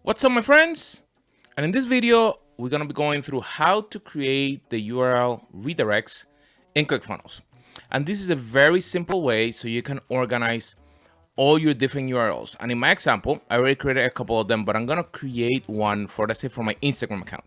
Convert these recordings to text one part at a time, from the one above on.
What's up, my friends? And in this video, we're going to be going through how to create the URL redirects in Clickfunnels. And this is a very simple way so you can organize all your different URLs. And in my example, I already created a couple of them, but I'm going to create one for, let's say, for my Instagram account.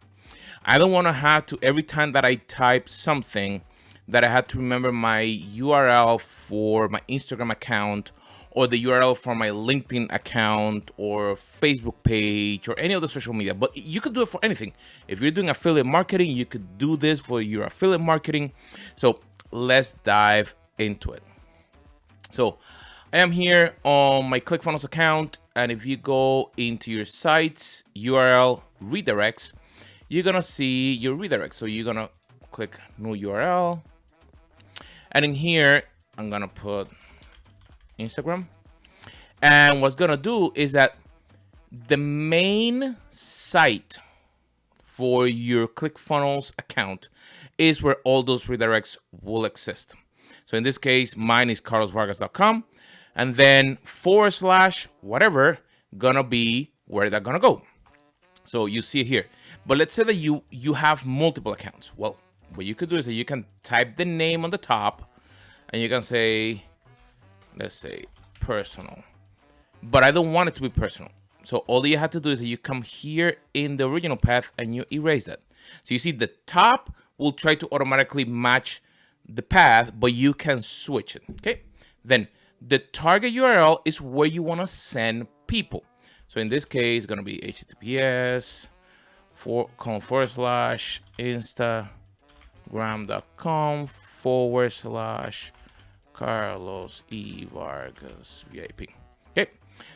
I don't want to have to, every time that I type something, that I had to remember my URL for my Instagram account or the URL for my LinkedIn account or Facebook page or any other social media. But you could do it for anything. If you're doing affiliate marketing, you could do this for your affiliate marketing. So let's dive into it. So I am here on my Clickfunnels account, and if you go into your site's URL redirects, you're gonna see your redirect. So you're gonna click new URL, and in here I'm gonna put Instagram. And what's gonna do is that the main site for your Clickfunnels account is where all those redirects will exist. So in this case, mine is carlosvargas.com, and then / whatever gonna be where they're gonna go. So you see it here. But let's say that you have multiple accounts. Well, what you could do is that you can type the name on the top, and you can say, let's say personal, but I don't want it to be personal. So all you have to do is that you come here in the original path and you erase that. So you see the top will try to automatically match the path, but you can switch it. Okay. Then the target URL is where you want to send people. So in this case, it's going to be https instagram.com / Carlos E. Vargas VIP. Okay,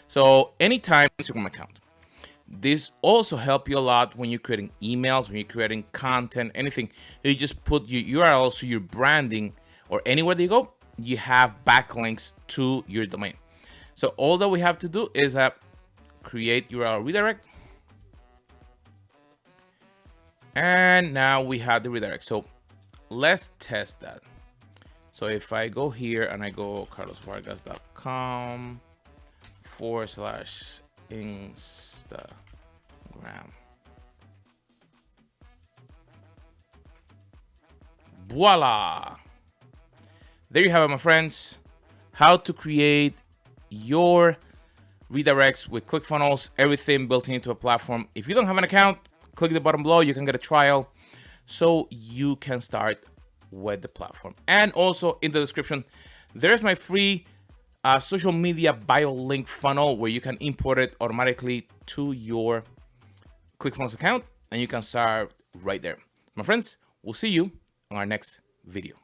so anytime Instagram account. This also help you a lot when you're creating emails, when you're creating content, anything. You just put your URL, so your branding, or anywhere that you go, you have backlinks to your domain. So all that we have to do is create URL redirect. And now we have the redirect. So let's test that. So if I go here and I go carlosvargas.com / Instagram. Voila! There you have it, my friends. How to create your redirects with Clickfunnels, everything built into a platform. If you don't have an account, click the button below. You can get a trial so you can start with the platform. And also in the description, there's my free social media bio link funnel where you can import it automatically to your Clickfunnels account, and you can start right there. My friends, we'll see you on our next video.